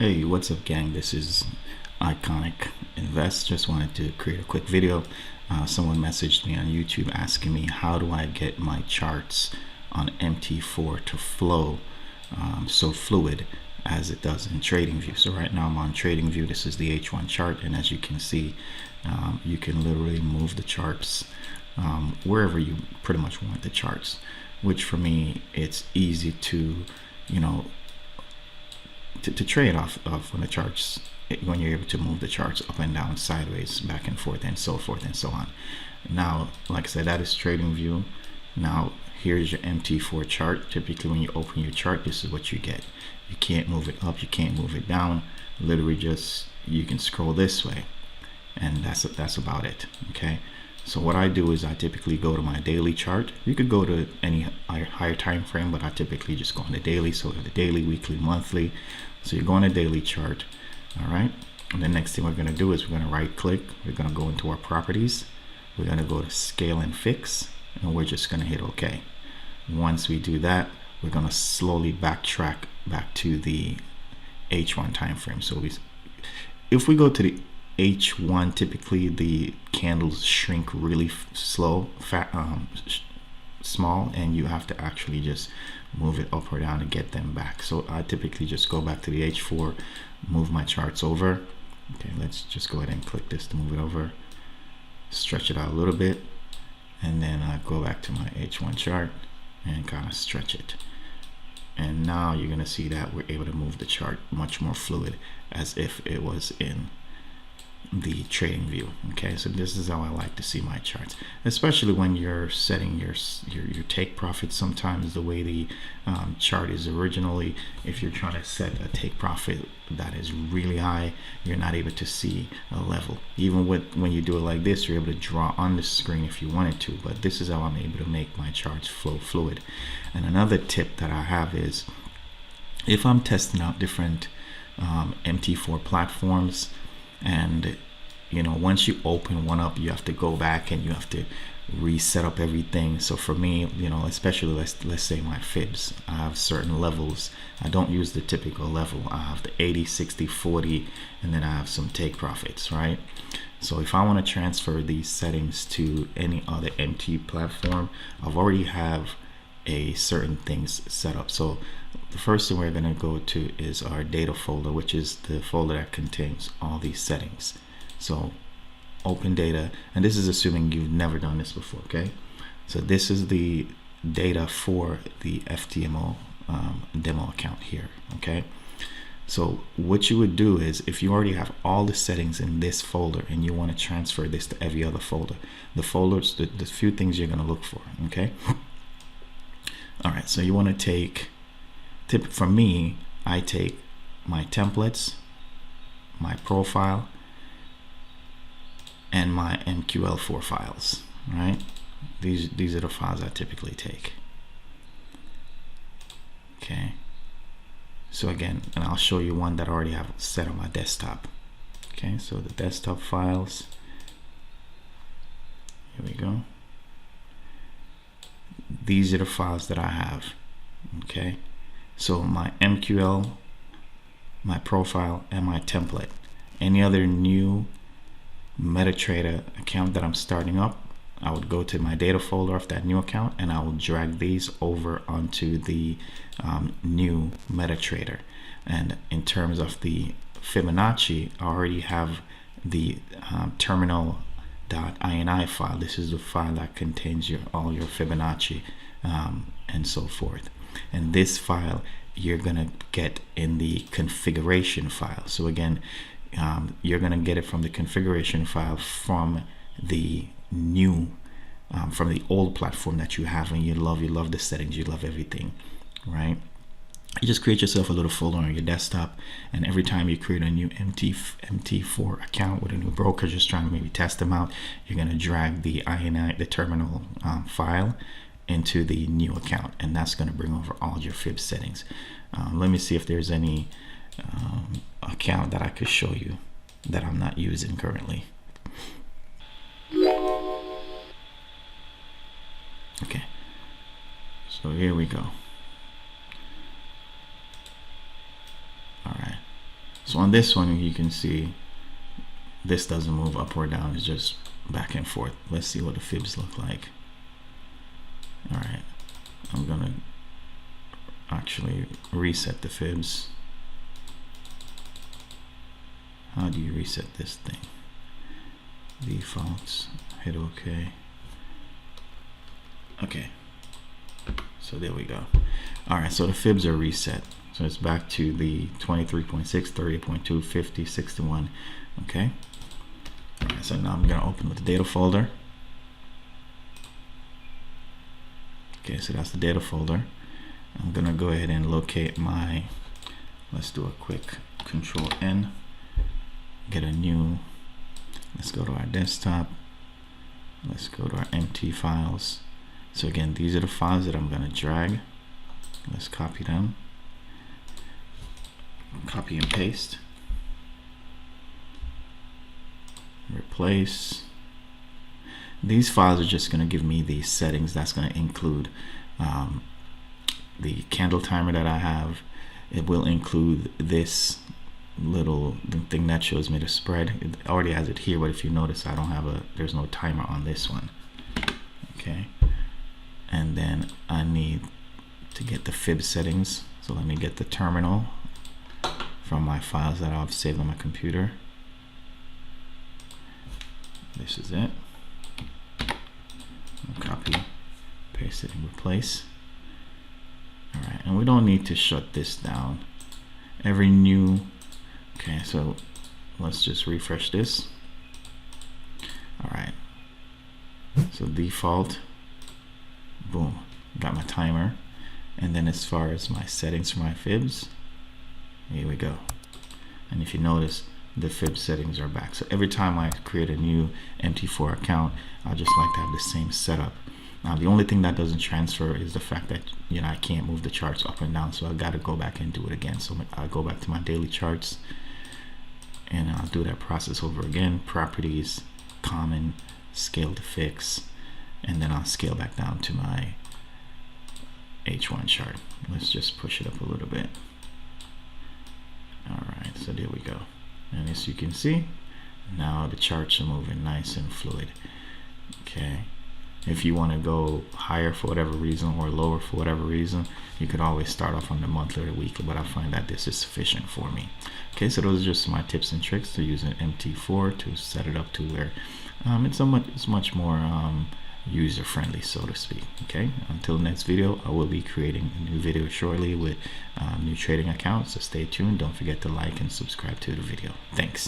Hey, what's up, gang? This is Iconic Invest. Just wanted to create a quick video. Someone messaged me on YouTube asking me how do I get my charts on MT4 to flow so fluid as it does in Tradingview. So right now I'm on Tradingview. This is the H1 chart, and as you can see, you can literally move the charts wherever you pretty much want the charts, which for me it's easy to, you know, to trade off of when the charts, when you're able to move the charts up and down, sideways, back and forth, and so forth and so on. Now, like I said, that is Tradingview. Now here's your MT4 chart. Typically when you open your chart, this is what you get. You can't move it up, you can't move it down. Literally just, you can scroll this way, and that's about it. Okay, so what I do is I typically go to my daily chart. You could go to any higher time frame, but I typically just go on the daily. So the daily, weekly, monthly. So you go on a daily chart. All right, and the next thing we're going to do is we're going to right click, we're going to go into our properties, we're going to go to scale and fix, and we're just going to hit OK. Once we do that, we're going to slowly backtrack back to the H1 time frame. So if we go to the H1, typically the candles shrink really small, and you have to actually just move it up or down to get them back. So I typically just go back to the H4, move my charts over. Okay, let's just go ahead and click this to move it over, stretch it out a little bit, and then I go back to my H1 chart and kind of stretch it. And now you're gonna see that we're able to move the chart much more fluid, as if it was in the Tradingview. Okay, so this is how I like to see my charts, especially when you're setting your take profit. Sometimes the way the chart is originally, if you're trying to set a take profit that is really high, you're not able to see a level. Even when you do it like this, you're able to draw on the screen if you wanted to, but this is how I'm able to make my charts flow fluid. And another tip that I have is, if I'm testing out different MT4 platforms, and you know, once you open one up, you have to go back and you have to reset up everything. So for me, you know, especially let's say my fibs, I have certain levels. I don't use the typical level. I have the 80, 60, 40, and then I have some take profits, right? So if I want to transfer these settings to any other MT platform, I've already have a certain things set up. So the first thing we're going to go to is our data folder, which is the folder that contains all these settings. So open data, and this is assuming you've never done this before. Okay, so this is the data for the FTMO demo account here. Okay, so what you would do is, if you already have all the settings in this folder and you want to transfer this to every other folder, the folders, the few things you're going to look for. Okay, all right, so you want to take, for me, I take my templates, my profile, and my MQL4 files. Right, these are the files I typically take. Okay, so again, and I'll show you one that I already have set on my desktop. Okay, so the desktop files, here we go. These are the files that I have. Okay, so my MQL, my profile, and my template. Any other new MetaTrader account that I'm starting up, I would go to my data folder of that new account, and I will drag these over onto the new MetaTrader. And in terms of the Fibonacci, I already have the terminal.ini file. This is the file that contains all your Fibonacci and so forth. And this file you're gonna get in the configuration file. So again, you're gonna get it from the configuration file from the new, from the old platform that you have, and you love the settings, you love everything, right? You just create yourself a little folder on your desktop, and every time you create a new MT4 account with a new broker, just trying to maybe test them out, you're gonna drag the INI, the terminal file, into the new account, and that's gonna bring over all your fib settings. Let me see if there's any account that I could show you that I'm not using currently. Okay, so here we go. All right, So on this one, you can see this doesn't move up or down, it's just back and forth. Let's see what the fibs look like. All right, I'm gonna actually reset the fibs. How do you reset this thing? Defaults, hit OK. Okay, so there we go. All right, so the fibs are reset. So it's back to the 23.6, 30.2, 50, 61. Okay. All right, so now I'm gonna open with the data folder. Okay, so that's the data folder. I'm gonna go ahead and locate my, let's do a quick Control N, get a new, let's go to our desktop, let's go to our MT files. So again, these are the files that I'm gonna drag. Let's copy them, copy and paste, replace. These files are just gonna give me these settings. That's gonna include the candle timer that I have. It will include this little thing that shows me the spread. It already has it here, but if you notice, I don't have there's no timer on this one. Okay, and then I need to get the fib settings. So let me get the terminal from my files that I've saved on my computer. This is it. I'll copy, paste it, and replace. All right, and we don't need to shut this down. Every new, okay, so let's just refresh this. All right, so default, boom, got my timer. And then as far as my settings for my fibs, here we go. And if you notice, the fib settings are back. So every time I create a new MT4 account, I just like to have the same setup. Now the only thing that doesn't transfer is the fact that, you know, I can't move the charts up and down, so I got to go back and do it again. So I'll go back to my daily charts and I'll do that process over again. Properties, common, scale to fix, and then I'll scale back down to my H1 chart. Let's just push it up a little bit. All right, so there we go. And as you can see, now the charts are moving nice and fluid. Okay, if you want to go higher for whatever reason or lower for whatever reason, you could always start off on the monthly or weekly, but I find that this is sufficient for me. Okay, so those are just my tips and tricks to use an MT4 to set it up to where it's much more user friendly, so to speak. Okay, until the next video, I will be creating a new video shortly with new trading accounts, so stay tuned. Don't forget to like and subscribe to the video. Thanks.